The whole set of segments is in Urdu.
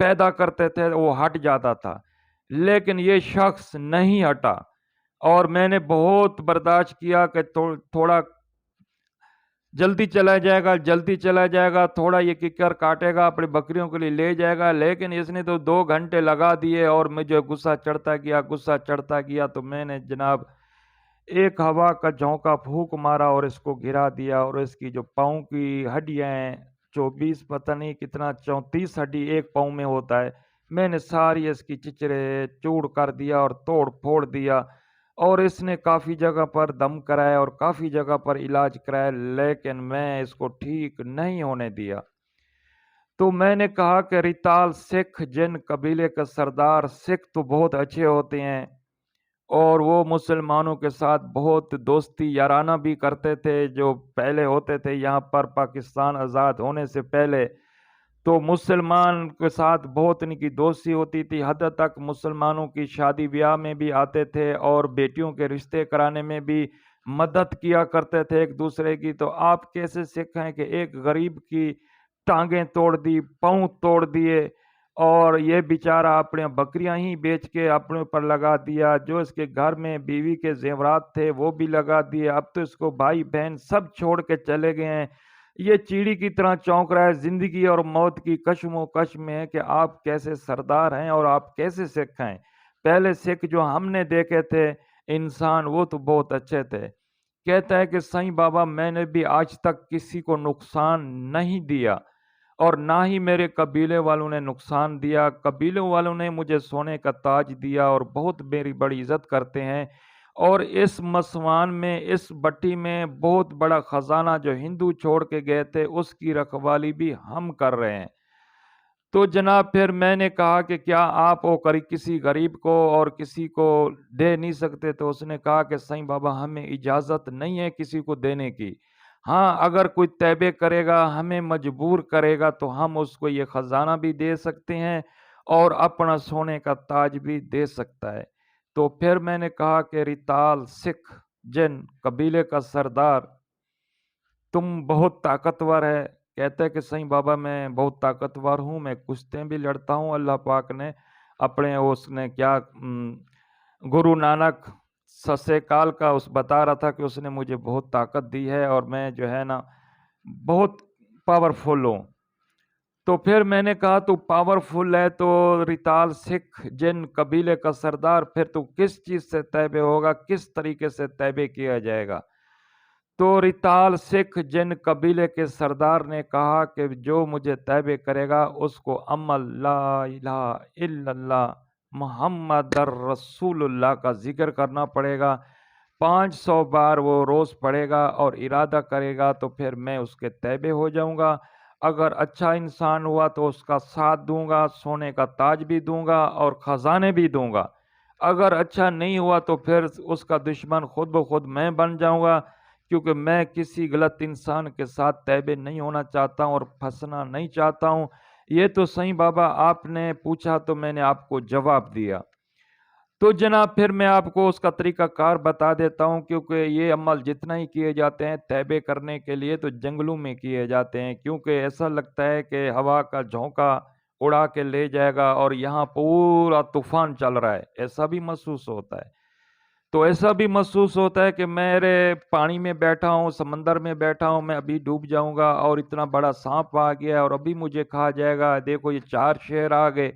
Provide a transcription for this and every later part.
پیدا کرتے تھے وہ ہٹ جاتا تھا، لیکن یہ شخص نہیں ہٹا، اور میں نے بہت برداشت کیا کہ تھوڑا جلدی چلا جائے گا، جلدی چلا جائے گا، تھوڑا یہ ککر کاٹے گا، اپنی بکریوں کے لیے لے جائے گا، لیکن اس نے تو 2 گھنٹے لگا دیے اور مجھے غصہ چڑھتا گیا تو میں نے جناب ایک ہوا کا جھونکا پھونک مارا اور اس کو گرا دیا، اور اس کی جو پاؤں کی ہڈیاں ہیں 24 پتہ نہیں کتنا 34 ہڈی ایک پاؤں میں ہوتا ہے، میں نے ساری اس کی چچرے چوڑ کر دیا اور توڑ پھوڑ دیا، اور اس نے کافی جگہ پر دم کرایا اور کافی جگہ پر علاج کرایا، لیکن میں اس کو ٹھیک نہیں ہونے دیا۔ تو میں نے کہا کہ ریتال سکھ جن قبیلے کا سردار، سکھ تو بہت اچھے ہوتے ہیں اور وہ مسلمانوں کے ساتھ بہت دوستی یارانہ بھی کرتے تھے، جو پہلے ہوتے تھے یہاں پر پاکستان آزاد ہونے سے پہلے، تو مسلمان کے ساتھ بہت ان کی دوستی ہوتی تھی، حد تک مسلمانوں کی شادی بیاہ میں بھی آتے تھے اور بیٹیوں کے رشتے کرانے میں بھی مدد کیا کرتے تھے ایک دوسرے کی۔ تو آپ کیسے سکھ ہیں کہ ایک غریب کی ٹانگیں توڑ دی، پاؤں توڑ دیے، اور یہ بیچارہ اپنے بکریاں ہی بیچ کے اپنے اوپر لگا دیا، جو اس کے گھر میں بیوی کے زیورات تھے وہ بھی لگا دیے، اب تو اس کو بھائی بہن سب چھوڑ کے چلے گئے ہیں، یہ چیڑی کی طرح چونک رہا ہے، زندگی اور موت کی کشم و کش میں ہے کہ آپ کیسے سردار ہیں اور آپ کیسے سکھ ہیں۔ پہلے سکھ جو ہم نے دیکھے تھے انسان وہ تو بہت اچھے تھے۔ کہتا ہے کہ سائیں بابا میں نے بھی آج تک کسی کو نقصان نہیں دیا اور نہ ہی میرے قبیلے والوں نے نقصان دیا، قبیلے والوں نے مجھے سونے کا تاج دیا اور بہت میری بڑی عزت کرتے ہیں، اور اس مسوان میں اس بٹی میں بہت بڑا خزانہ جو ہندو چھوڑ کے گئے تھے اس کی رکھوالی بھی ہم کر رہے ہیں۔ تو جناب پھر میں نے کہا کہ کیا آپ وہ کسی غریب کو اور کسی کو دے نہیں سکتے؟ تو اس نے کہا کہ سائیں بابا ہمیں اجازت نہیں ہے کسی کو دینے کی، ہاں اگر کوئی تیبے کرے گا ہمیں مجبور کرے گا تو ہم اس کو یہ خزانہ بھی دے سکتے ہیں اور اپنا سونے کا تاج بھی دے سکتا ہے۔ تو پھر میں نے کہا کہ ریتال سکھ جن قبیلے کا سردار تم بہت طاقتور ہے۔ کہتے ہیں کہ سائیں بابا میں بہت طاقتور ہوں، میں کشتیں بھی لڑتا ہوں، اللہ پاک نے اپنے اس نے کیا گرو نانک سسے کال کا اس بتا رہا تھا کہ اس نے مجھے بہت طاقت دی ہے اور میں جو ہے نا بہت پاورفل ہوں۔ تو پھر میں نے کہا تو پاورفل ہے تو ریتال سکھ جن قبیلے کا سردار، پھر تو کس چیز سے تیبے ہوگا، کس طریقے سے تیبے کیا جائے گا؟ تو ریتال سکھ جن قبیلے کے سردار نے کہا کہ جو مجھے تیبے کرے گا اس کو عمل لا الہ الا اللہ محمد رسول اللہ کا ذکر کرنا پڑے گا، 500 بار وہ روز پڑھے گا اور ارادہ کرے گا تو پھر میں اس کے تیبے ہو جاؤں گا۔ اگر اچھا انسان ہوا تو اس کا ساتھ دوں گا، سونے کا تاج بھی دوں گا اور خزانے بھی دوں گا، اگر اچھا نہیں ہوا تو پھر اس کا دشمن خود بخود میں بن جاؤں گا، کیونکہ میں کسی غلط انسان کے ساتھ تیبے نہیں ہونا چاہتا ہوں اور پھنسنا نہیں چاہتا ہوں۔ یہ تو سائیں بابا آپ نے پوچھا تو میں نے آپ کو جواب دیا۔ تو جناب پھر میں آپ کو اس کا طریقہ کار بتا دیتا ہوں، کیونکہ یہ عمل جتنا ہی کیے جاتے ہیں تیبے کرنے کے لیے تو جنگلوں میں کیے جاتے ہیں، کیونکہ ایسا لگتا ہے کہ ہوا کا جھونکا اڑا کے لے جائے گا اور یہاں پورا طوفان چل رہا ہے، ایسا بھی محسوس ہوتا ہے۔ تو ایسا بھی محسوس ہوتا ہے کہ میرے پانی میں بیٹھا ہوں، سمندر میں بیٹھا ہوں، میں ابھی ڈوب جاؤں گا اور اتنا بڑا سانپ آ گیا اور ابھی مجھے کھا جائے گا، دیکھو یہ 4 شیر آ گئے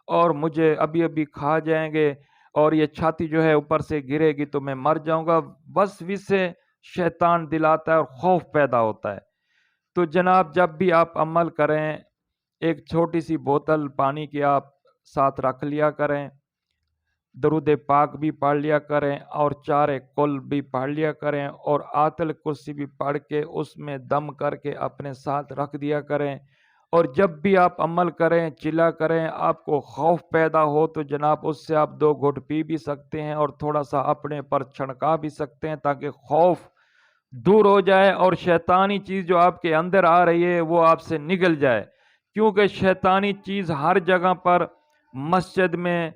اور مجھے ابھی ابھی کھا جائیں گے، اور یہ چھاتی جو ہے اوپر سے گرے گی تو میں مر جاؤں گا، وسوسے سے شیطان دلاتا ہے اور خوف پیدا ہوتا ہے۔ تو جناب جب بھی آپ عمل کریں ایک چھوٹی سی بوتل پانی کی آپ ساتھ رکھ لیا کریں، درود پاک بھی پڑھ لیا کریں اور 4 کل بھی پڑھ لیا کریں اور آیت کرسی بھی پڑھ کے اس میں دم کر کے اپنے ساتھ رکھ دیا کریں، اور جب بھی آپ عمل کریں چلا کریں، آپ کو خوف پیدا ہو تو جناب اس سے آپ 2 گھٹ پی بھی سکتے ہیں اور تھوڑا سا اپنے پر چھڑکا بھی سکتے ہیں تاکہ خوف دور ہو جائے اور شیطانی چیز جو آپ کے اندر آ رہی ہے وہ آپ سے نکل جائے، کیونکہ شیطانی چیز ہر جگہ پر مسجد میں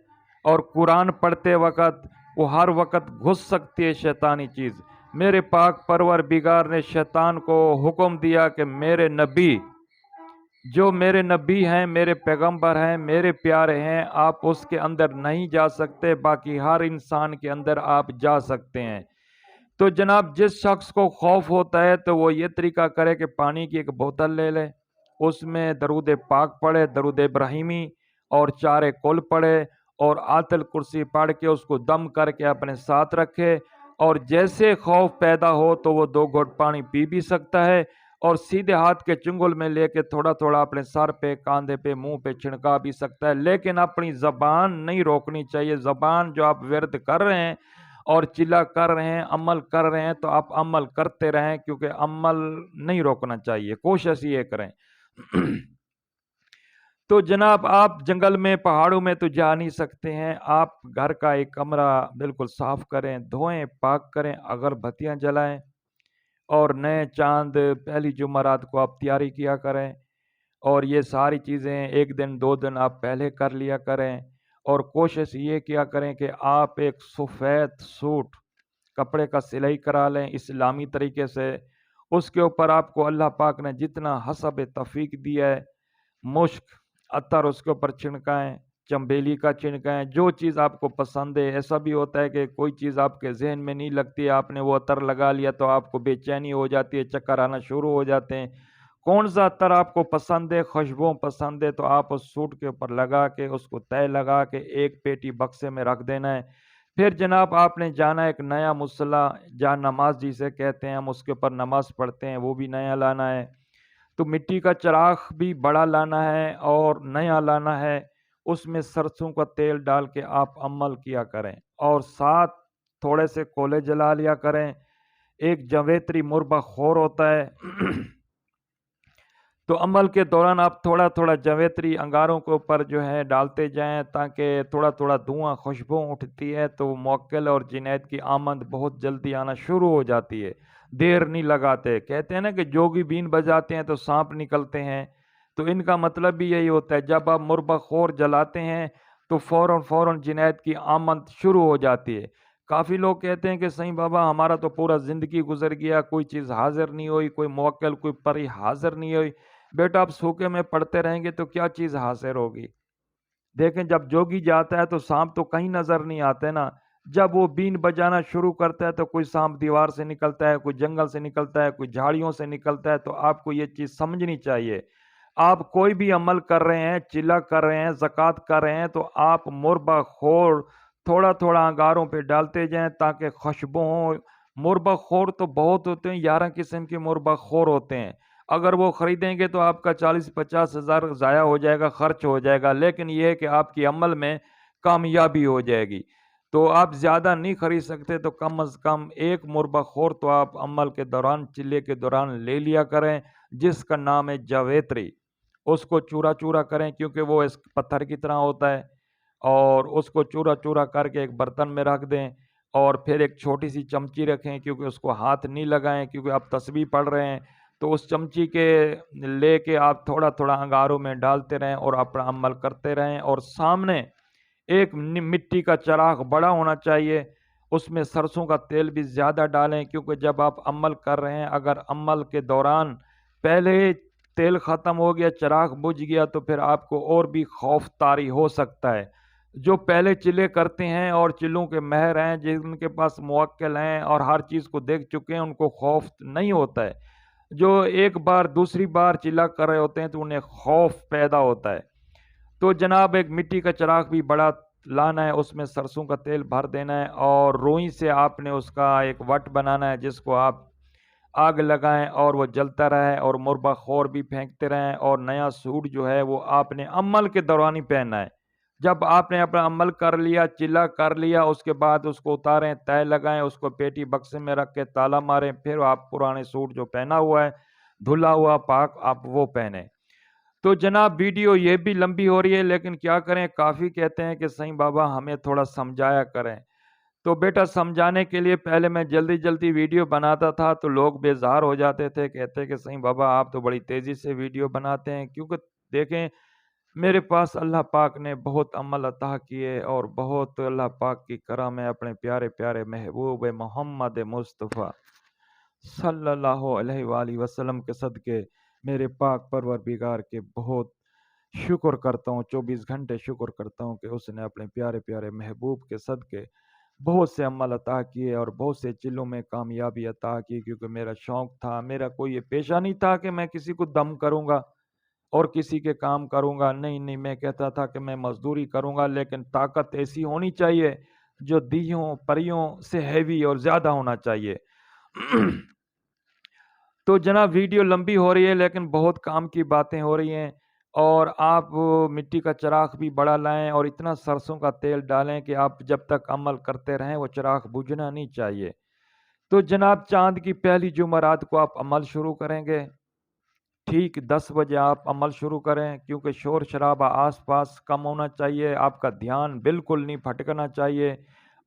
اور قرآن پڑھتے وقت وہ ہر وقت گھس سکتی ہے شیطانی چیز۔ میرے پاک پروردگار نے شیطان کو حکم دیا کہ میرے نبی جو میرے نبی ہیں، میرے پیغمبر ہیں، میرے پیارے ہیں، آپ اس کے اندر نہیں جا سکتے، باقی ہر انسان کے اندر آپ جا سکتے ہیں۔ تو جناب جس شخص کو خوف ہوتا ہے تو وہ یہ طریقہ کرے کہ پانی کی ایک بوتل لے لے، اس میں درود پاک پڑھے، درود ابراہیمی اور 4 کل پڑھے اور آیت الکرسی پڑھ کے اس کو دم کر کے اپنے ساتھ رکھے، اور جیسے خوف پیدا ہو تو وہ 2 گھونٹ پانی پی بھی سکتا ہے، اور سیدھے ہاتھ کے چنگل میں لے کے تھوڑا تھوڑا اپنے سر پہ، کاندھے پہ، منہ پہ چھڑکا بھی سکتا ہے، لیکن اپنی زبان نہیں روکنی چاہیے۔ زبان جو آپ ورد کر رہے ہیں اور چلا کر رہے ہیں، عمل کر رہے ہیں، تو آپ عمل کرتے رہیں، کیونکہ عمل نہیں روکنا چاہیے، کوشش یہ کریں۔ تو جناب آپ جنگل میں، پہاڑوں میں تو جا نہیں سکتے ہیں، آپ گھر کا ایک کمرہ بالکل صاف کریں، دھوئیں، پاک کریں، اگربتیاں جلائیں، اور نئے چاند پہلی جمعرات کو آپ تیاری کیا کریں، اور یہ ساری چیزیں 1 دن 2 دن آپ پہلے کر لیا کریں، اور کوشش یہ کیا کریں کہ آپ ایک سفید سوٹ کپڑے کا سلائی کرا لیں اسلامی طریقے سے، اس کے اوپر آپ کو اللہ پاک نے جتنا حسب توفیق دیا ہے، مشک، عطر اس کے اوپر چھڑکائیں، چمبیلی کا چھڑکائیں، جو چیز آپ کو پسند ہے۔ ایسا بھی ہوتا ہے کہ کوئی چیز آپ کے ذہن میں نہیں لگتی، آپ نے وہ عطر لگا لیا تو آپ کو بے چینی ہو جاتی ہے، چکر آنا شروع ہو جاتے ہیں۔ کون سا عطر آپ کو پسند ہے، خوشبو پسند ہے، تو آپ اس سوٹ کے اوپر لگا کے اس کو تہ لگا کے ایک پیٹی بکسے میں رکھ دینا ہے۔ پھر جناب آپ نے جانا ایک نیا مصلی، جہاں نماز جسے کہتے ہیں، ہم اس کے اوپر نماز پڑھتے ہیں، وہ بھی نیا لانا ہے۔ تو مٹی کا چراغ بھی بڑا لانا ہے اور نیا لانا ہے، اس میں سرسوں کا تیل ڈال کے آپ عمل کیا کریں، اور ساتھ تھوڑے سے کولے جلا لیا کریں۔ ایک جویتری مربع خور ہوتا ہے، تو عمل کے دوران آپ تھوڑا تھوڑا جویتری انگاروں کے اوپر جو ہے ڈالتے جائیں، تاکہ تھوڑا تھوڑا دھواں خوشبو اٹھتی ہے تو موکل اور جنید کی آمد بہت جلدی آنا شروع ہو جاتی ہے، دیر نہیں لگاتے۔ کہتے ہیں نا کہ جوگی بین بجاتے ہیں تو سانپ نکلتے ہیں، تو ان کا مطلب بھی یہی ہوتا ہے، جب آپ مربع خور جلاتے ہیں تو فوراً جنید کی آمد شروع ہو جاتی ہے۔ کافی لوگ کہتے ہیں کہ صحیح بابا ہمارا تو پورا زندگی گزر گیا، کوئی چیز حاضر نہیں ہوئی، کوئی موکل، کوئی پری حاضر نہیں ہوئی۔ بیٹا آپ سوکھے میں پڑتے رہیں گے تو کیا چیز حاصل ہوگی؟ دیکھیں جب جوگی جاتا ہے تو سانپ تو کہیں نظر نہیں آتے نا، جب وہ بین بجانا شروع کرتا ہے تو کوئی سانپ دیوار سے نکلتا ہے، کوئی جنگل سے نکلتا ہے، کوئی جھاڑیوں سے نکلتا ہے، تو آپ کو یہ چیز سمجھنی چاہیے۔ آپ کوئی بھی عمل کر رہے ہیں، چلا کر رہے ہیں، زکوٰۃ کر رہے ہیں، تو آپ مربع خور تھوڑا تھوڑا انگاروں پہ ڈالتے جائیں تاکہ خوشبو ہو۔ مربع خور تو بہت ہوتے ہیں، 11 قسم کے مربع خور ہوتے ہیں، اگر وہ خریدیں گے تو آپ کا 40-50 ہزار ضائع ہو جائے گا، خرچ ہو جائے گا، لیکن یہ ہے کہ آپ کی عمل میں کامیابی ہو جائے گی۔ تو آپ زیادہ نہیں خرید سکتے تو کم از کم ایک مربع خور تو آپ عمل کے دوران، چلے کے دوران لے لیا کریں، جس کا نام ہے جویتری۔ اس کو چورا چورا کریں، کیونکہ وہ اس پتھر کی طرح ہوتا ہے، اور اس کو چورا چورا کر کے ایک برتن میں رکھ دیں، اور پھر ایک چھوٹی سی چمچی رکھیں، کیونکہ اس کو ہاتھ نہیں لگائیں، کیونکہ آپ تسبیح پڑھ رہے ہیں، تو اس چمچی کے لے کے آپ تھوڑا تھوڑا انگاروں میں ڈالتے رہیں اور اپنا عمل کرتے رہیں، اور سامنے ایک مٹی کا چراغ بڑا ہونا چاہیے، اس میں سرسوں کا تیل بھی زیادہ ڈالیں، کیونکہ جب آپ عمل کر رہے ہیں، اگر عمل کے دوران پہلے تیل ختم ہو گیا، چراغ بجھ گیا، تو پھر آپ کو اور بھی خوف طاری ہو سکتا ہے۔ جو پہلے چلے کرتے ہیں اور چلوں کے ماہر ہیں، جن کے پاس موکل ہیں اور ہر چیز کو دیکھ چکے ہیں، ان کو خوف نہیں ہوتا ہے۔ جو ایک بار دوسری بار چلا کر رہے ہوتے ہیں تو انہیں خوف پیدا ہوتا ہے۔ تو جناب ایک مٹی کا چراغ بھی بڑا لانا ہے، اس میں سرسوں کا تیل بھر دینا ہے، اور روئی سے آپ نے اس کا ایک وٹ بنانا ہے، جس کو آپ آگ لگائیں اور وہ جلتا رہے، اور مربع خور بھی پھینکتے رہیں، اور نیا سوٹ جو ہے وہ آپ نے عمل کے دوران ہی پہننا ہے۔ جب آپ نے اپنا عمل کر لیا، چلا کر لیا، اس کے بعد اس کو اتاریں، تہ لگائیں، اس کو پیٹی بکسے میں رکھ کے تالا ماریں، پھر آپ پرانے سوٹ جو پہنا ہوا ہے، دھلا ہوا پاک، آپ وہ پہنیں۔ تو جناب ویڈیو یہ بھی لمبی ہو رہی ہے، لیکن کیا کریں، کافی کہتے ہیں کہ صحیح بابا ہمیں تھوڑا سمجھایا کریں، تو بیٹا سمجھانے کے لیے پہلے میں جلدی جلدی ویڈیو بناتا تھا تو لوگ بیزار ہو جاتے تھے، کہتے کہ صحیح بابا آپ تو بڑی تیزی سے ویڈیو بناتے ہیں، کیونکہ دیکھیں میرے پاس اللہ پاک نے بہت عمل عطا کیے، اور بہت اللہ پاک کی کرم ہے اپنے پیارے پیارے محبوب محمد مصطفیٰ صلی اللہ علیہ وآلہ وسلم کے صدقے۔ میرے پاک پروردگار کے بہت شکر کرتا ہوں، 24 گھنٹے شکر کرتا ہوں کہ اس نے اپنے پیارے پیارے محبوب کے صدقے بہت سے عمل عطا کیے اور بہت سے چلوں میں کامیابی عطا کی، کیونکہ میرا شوق تھا، میرا کوئی یہ پیشہ نہیں تھا کہ میں کسی کو دم کروں گا اور کسی کے کام کروں گا، نہیں نہیں، میں کہتا تھا کہ میں مزدوری کروں گا، لیکن طاقت ایسی ہونی چاہیے جو دیہوں پریوں سے ہیوی اور زیادہ ہونا چاہیے۔ تو جناب ویڈیو لمبی ہو رہی ہے لیکن بہت کام کی باتیں ہو رہی ہیں، اور آپ مٹی کا چراغ بھی بڑا لائیں اور اتنا سرسوں کا تیل ڈالیں کہ آپ جب تک عمل کرتے رہیں وہ چراغ بجھنا نہیں چاہیے۔ تو جناب چاند کی پہلی جمعرات کو آپ عمل شروع کریں گے، ٹھیک 10 بجے آپ عمل شروع کریں، کیونکہ شور شرابہ آس پاس کم ہونا چاہیے، آپ کا دھیان بالکل نہیں بھٹکنا چاہیے،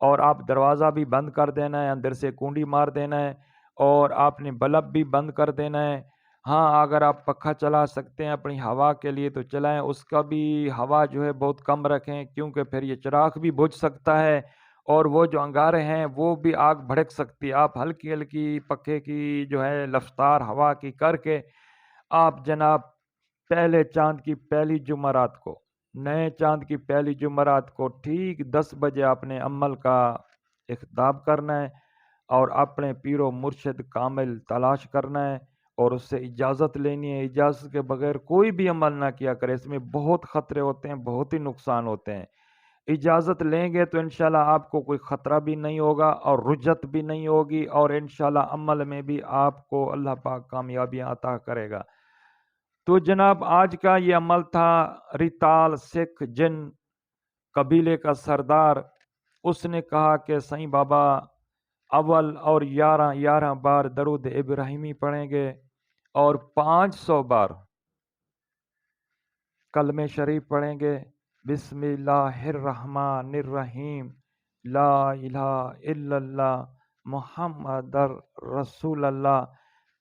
اور آپ دروازہ بھی بند کر دینا ہے، اندر سے کنڈی مار دینا ہے، اور آپ نے بلب بھی بند کر دینا ہے۔ ہاں اگر آپ پنکھا چلا سکتے ہیں اپنی ہوا کے لیے تو چلائیں، اس کا بھی ہوا جو ہے بہت کم رکھیں، کیونکہ پھر یہ چراغ بھی بجھ سکتا ہے اور وہ جو انگارے ہیں وہ بھی آگ بھڑک سکتی ہے۔ آپ ہلکی ہلکی پنکھے کی جو ہے رفتار ہوا کی کر کے آپ جناب پہلے چاند کی پہلی جمعرات کو، نئے چاند کی پہلی جمعرات کو ٹھیک 10 بجے آپ نے عمل کا اختتام کرنا ہے، اور اپنے پیر و مرشد کامل تلاش کرنا ہے اور اس سے اجازت لینی ہے۔ اجازت کے بغیر کوئی بھی عمل نہ کیا کرے، اس میں بہت خطرے ہوتے ہیں، بہت ہی نقصان ہوتے ہیں۔ اجازت لیں گے تو انشاءاللہ آپ کو کوئی خطرہ بھی نہیں ہوگا اور رجت بھی نہیں ہوگی، اور انشاءاللہ عمل میں بھی آپ کو اللہ پاک کامیابیاں عطا کرے گا۔ تو جناب آج کا یہ عمل تھا، ریتال سکھ جن قبیلے کا سردار، اس نے کہا کہ سائیں بابا اول اور 11 بار درود ابراہیمی پڑھیں گے اور 500 بار کلمہ شریف پڑھیں گے، بسم اللہ الرحمن الرحیم، لا الہ الا اللہ محمد رسول اللہ،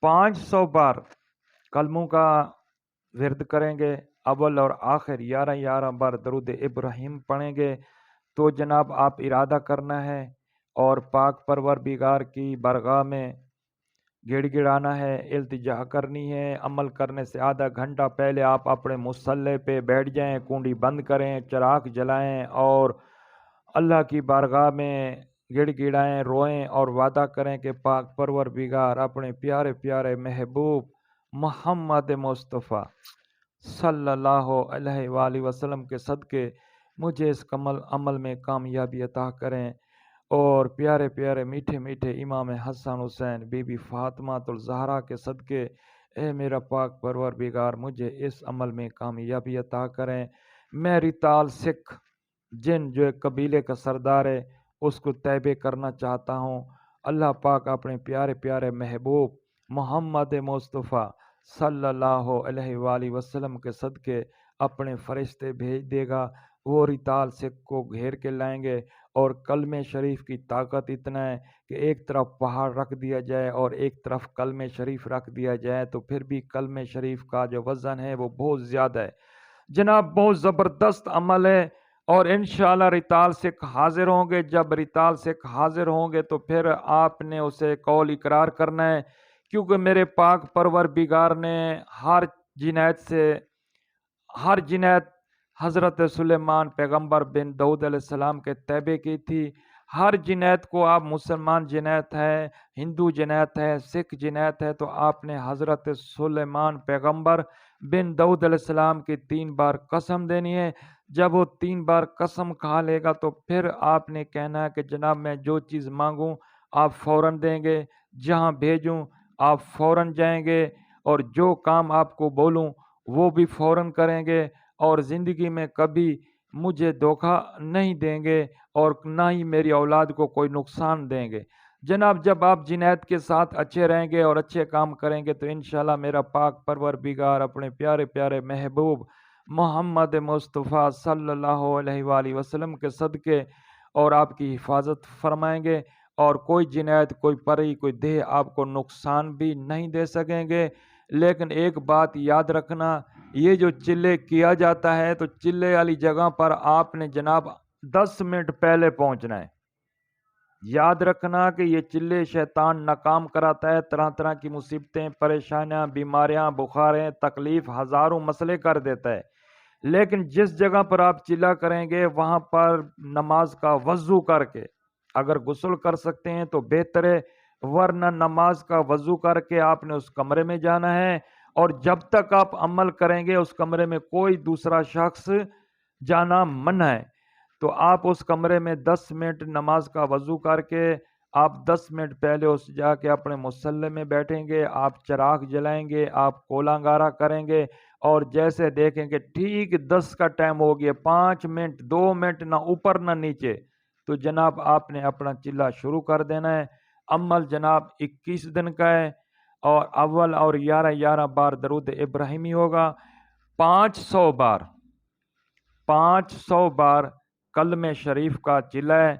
500 بار کلموں کا ورد کریں گے، اول اور آخر 11 بار درود ابراہیم پڑھیں گے۔ تو جناب آپ ارادہ کرنا ہے اور پاک پروردگار کی بارگاہ میں گڑ گڑانا ہے، التجا کرنی ہے۔ عمل کرنے سے آدھا گھنٹہ پہلے آپ اپنے مصلی پہ بیٹھ جائیں، کنڈی بند کریں، چراغ جلائیں اور اللہ کی بارگاہ میں گڑ گڑائیں، روئیں اور وعدہ کریں کہ پاک پروردگار اپنے پیارے پیارے محبوب محمد مصطفیٰ صلی اللہ علیہ وآلہ وسلم کے صدقے مجھے اس عمل میں کامیابی عطا کریں، اور پیارے پیارے میٹھے میٹھے امام حسن حسین بی بی فاطمہ الزہرا کے صدقے اے میرا پاک پروردگار مجھے اس عمل میں کامیابی عطا کریں۔ میں ریتال سکھ جن جو ایک قبیلے کا سردار ہے اس کو تیبے کرنا چاہتا ہوں۔ اللہ پاک اپنے پیارے پیارے محبوب محمد مصطفیٰ صلی اللہ علیہ وآلہ وسلم کے صدقے اپنے فرشتے بھیج دے گا، وہ ریتال سکھ کو گھیر کے لائیں گے، اور کلمہ شریف کی طاقت اتنا ہے کہ ایک طرف پہاڑ رکھ دیا جائے اور ایک طرف کلمہ شریف رکھ دیا جائے تو پھر بھی کلمہ شریف کا جو وزن ہے وہ بہت زیادہ ہے جناب، بہت زبردست عمل ہے۔ اور انشاءاللہ ریتال سکھ حاضر ہوں گے، جب ریتال سکھ حاضر ہوں گے تو پھر آپ نے اسے قول اقرار کرنا ہے، کیونکہ میرے پاک پروردگار نے ہر جنایت حضرت سلیمان پیغمبر بن داؤد علیہ السلام کے تیبے کی تھی۔ ہر جنایت کو آپ مسلمان جنایت ہے، ہندو جنایت ہے، سکھ جنایت ہے، تو آپ نے حضرت سلیمان پیغمبر بن داؤد علیہ السلام کی 3 بار قسم دینی ہے۔ جب وہ 3 بار قسم کھا لے گا تو پھر آپ نے کہنا ہے کہ جناب میں جو چیز مانگوں آپ فوراً دیں گے، جہاں بھیجوں آپ فوراً جائیں گے، اور جو کام آپ کو بولوں وہ بھی فوراً کریں گے، اور زندگی میں کبھی مجھے دھوکہ نہیں دیں گے اور نہ ہی میری اولاد کو کوئی نقصان دیں گے۔ جناب جب آپ جنایت کے ساتھ اچھے رہیں گے اور اچھے کام کریں گے تو انشاءاللہ میرا پاک پروردگار اپنے پیارے پیارے محبوب محمد مصطفیٰ صلی اللہ علیہ وآلہ وسلم کے صدقے اور آپ کی حفاظت فرمائیں گے، اور کوئی جنایت، کوئی پری، کوئی دیہ آپ کو نقصان بھی نہیں دے سکیں گے۔ لیکن ایک بات یاد رکھنا، یہ جو چلے کیا جاتا ہے تو چلے والی جگہ پر آپ نے جناب 10 منٹ پہلے پہنچنا ہے۔ یاد رکھنا کہ یہ چلے شیطان ناکام کراتا ہے، طرح طرح کی مصیبتیں، پریشانیاں، بیماریاں، بخاریں، تکلیف، ہزاروں مسئلے کر دیتا ہے۔ لیکن جس جگہ پر آپ چلا کریں گے وہاں پر نماز کا وضو کر کے، اگر غسل کر سکتے ہیں تو بہتر ہے، ورنہ نماز کا وضو کر کے آپ نے اس کمرے میں جانا ہے، اور جب تک آپ عمل کریں گے اس کمرے میں کوئی دوسرا شخص جانا منع ہے۔ تو آپ اس کمرے میں 10 منٹ نماز کا وضو کر کے آپ 10 منٹ پہلے اس جا کے اپنے مصلی میں بیٹھیں گے، آپ چراغ جلائیں گے، آپ کولا گارا کریں گے، اور جیسے دیکھیں گے ٹھیک 10 کا ٹائم ہو گیا، 5 منٹ 2 منٹ نہ اوپر نہ نیچے، تو جناب آپ نے اپنا چلا شروع کر دینا ہے۔ عمل جناب 21 دن کا ہے، اور اول اور 11 بار درود ابراہیمی ہوگا، 500 بار 500 بار کلمہ شریف کا چلہ ہے،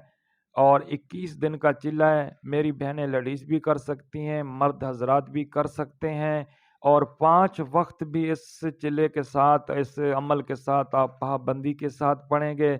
اور 21 دن کا چلہ ہے۔ میری بہنیں لیڈیز بھی کر سکتی ہیں، مرد حضرات بھی کر سکتے ہیں، اور 5 وقت بھی اس چلے کے ساتھ، اس عمل کے ساتھ آپ پابندی کے ساتھ پڑھیں گے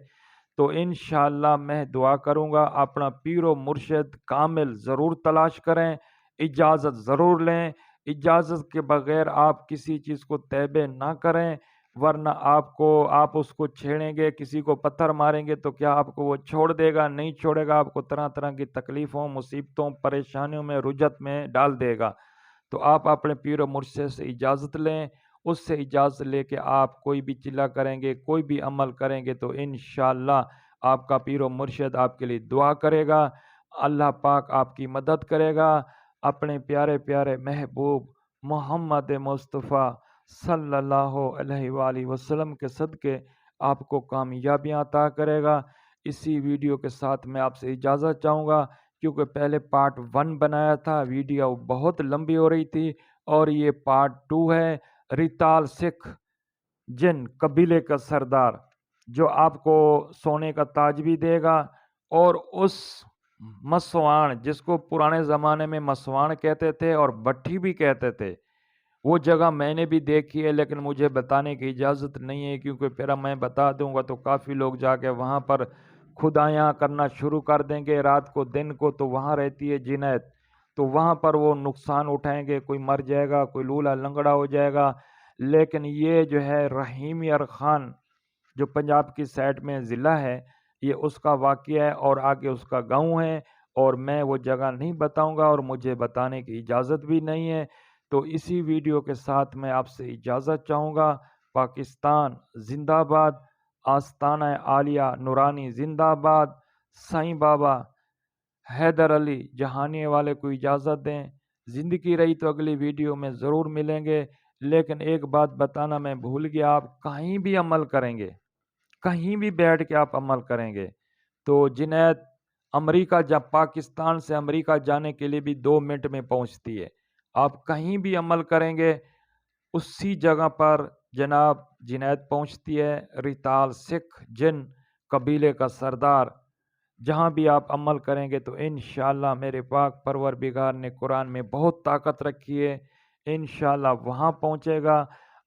تو انشاءاللہ میں دعا کروں گا اپنا پیر و مرشد کامل ضرور تلاش کریں، اجازت ضرور لیں، اجازت کے بغیر آپ کسی چیز کو تیبے نہ کریں، ورنہ آپ اس کو چھیڑیں گے، کسی کو پتھر ماریں گے تو کیا آپ کو وہ چھوڑ دے گا؟ نہیں چھوڑے گا، آپ کو طرح طرح کی تکلیفوں، مصیبتوں، پریشانیوں میں، رجت میں ڈال دے گا۔ تو آپ اپنے پیر و مرشد سے اجازت لیں، اس سے اجازت لے کے آپ کوئی بھی چلا کریں گے، کوئی بھی عمل کریں گے تو انشاءاللہ آپ کا پیر و مرشد آپ کے لیے دعا کرے گا، اللہ پاک آپ کی مدد کرے گا، اپنے پیارے پیارے محبوب محمد مصطفیٰ صلی اللہ علیہ وآلہ وسلم کے صدقے آپ کو کامیابیاں عطا کرے گا۔ اسی ویڈیو کے ساتھ میں آپ سے اجازت چاہوں گا، کیونکہ پہلے پارٹ 1 بنایا تھا، ویڈیو بہت لمبی ہو رہی تھی، اور یہ پارٹ 2 ہے۔ ریتال سکھ جن قبیلے کا سردار جو آپ کو سونے کا تاج بھی دے گا، اور اس مسوان جس کو پرانے زمانے میں مسوان کہتے تھے اور بٹھی بھی کہتے تھے، وہ جگہ میں نے بھی دیکھی ہے لیکن مجھے بتانے کی اجازت نہیں ہے، کیونکہ پھر میں بتا دوں گا تو کافی لوگ جا کے وہاں پر خدایاں کرنا شروع کر دیں گے رات کو دن کو، تو وہاں رہتی ہے جنید، تو وہاں پر وہ نقصان اٹھائیں گے، کوئی مر جائے گا، کوئی لولا لنگڑا ہو جائے گا۔ لیکن یہ جو ہے رحیم یار خان جو پنجاب کی سائڈ میں ضلع ہے، یہ اس کا واقعہ ہے، اور آگے اس کا گاؤں ہے، اور میں وہ جگہ نہیں بتاؤں گا اور مجھے بتانے کی اجازت بھی نہیں ہے۔ تو اسی ویڈیو کے ساتھ میں آپ سے اجازت چاہوں گا۔ پاکستان زندہ باد، آستانہ عالیہ نورانی زندہ باد، سائیں بابا حیدر علی جہانی والے کو اجازت دیں۔ زندگی رہی تو اگلی ویڈیو میں ضرور ملیں گے، لیکن ایک بات بتانا میں بھول گیا، آپ کہیں بھی عمل کریں گے، کہیں بھی بیٹھ کے آپ عمل کریں گے تو جنید امریکہ جب پاکستان سے امریکہ جانے کے لیے بھی 2 منٹ میں پہنچتی ہے، آپ کہیں بھی عمل کریں گے اسی جگہ پر جناب جنید پہنچتی ہے، ریتال سکھ جن قبیلے کا سردار، جہاں بھی آپ عمل کریں گے تو انشاءاللہ میرے پاک پروردگار نے قرآن میں بہت طاقت رکھی ہے، انشاءاللہ وہاں پہنچے گا۔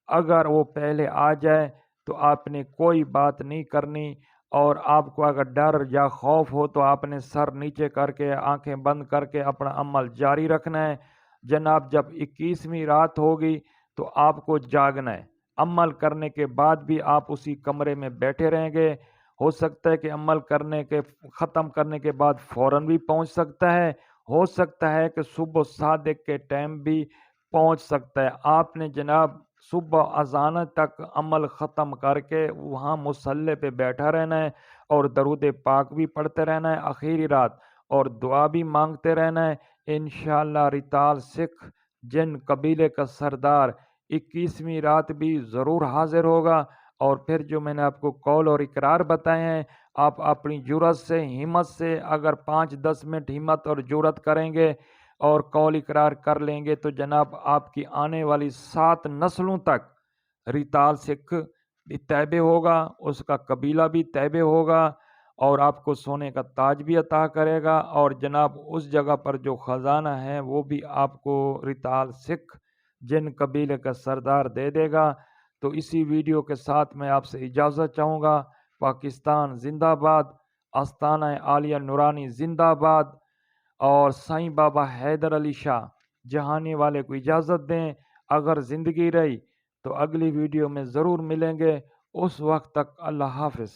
اگر وہ پہلے آ جائے تو آپ نے کوئی بات نہیں کرنی، اور آپ کو اگر ڈر یا خوف ہو تو آپ نے سر نیچے کر کے آنکھیں بند کر کے اپنا عمل جاری رکھنا ہے۔ جناب جب 21ویں رات ہوگی تو آپ کو جاگنا ہے، عمل کرنے کے بعد بھی آپ اسی کمرے میں بیٹھے رہیں گے، ہو سکتا ہے کہ عمل کرنے کے ختم کرنے کے بعد فوراً بھی پہنچ سکتا ہے، ہو سکتا ہے کہ صبح صادق کے ٹائم بھی پہنچ سکتا ہے۔ آپ نے جناب صبح اذان تک عمل ختم کر کے وہاں مصلی پہ بیٹھا رہنا ہے، اور درود پاک بھی پڑھتے رہنا ہے آخری رات، اور دعا بھی مانگتے رہنا ہے۔ انشاءاللہ ریتال سکھ جن قبیلے کا سردار 21ویں رات بھی ضرور حاضر ہوگا، اور پھر جو میں نے آپ کو قول اور اقرار بتائے ہیں، آپ اپنی جرات سے ہمت سے اگر 5-10 منٹ ہمت اور جرات کریں گے اور قول اقرار کر لیں گے تو جناب آپ کی آنے والی 7 نسلوں تک ریتال سکھ بھی تیبے ہوگا، اس کا قبیلہ بھی تیبے ہوگا، اور آپ کو سونے کا تاج بھی عطا کرے گا، اور جناب اس جگہ پر جو خزانہ ہے وہ بھی آپ کو ریتال سکھ جن قبیلے کا سردار دے دے گا۔ تو اسی ویڈیو کے ساتھ میں آپ سے اجازت چاہوں گا۔ پاکستان زندہ باد، آستانہ عالیہ نورانی زندہ باد، اور سائیں بابا حیدر علی شاہ جہانی والے کو اجازت دیں، اگر زندگی رہی تو اگلی ویڈیو میں ضرور ملیں گے، اس وقت تک اللہ حافظ۔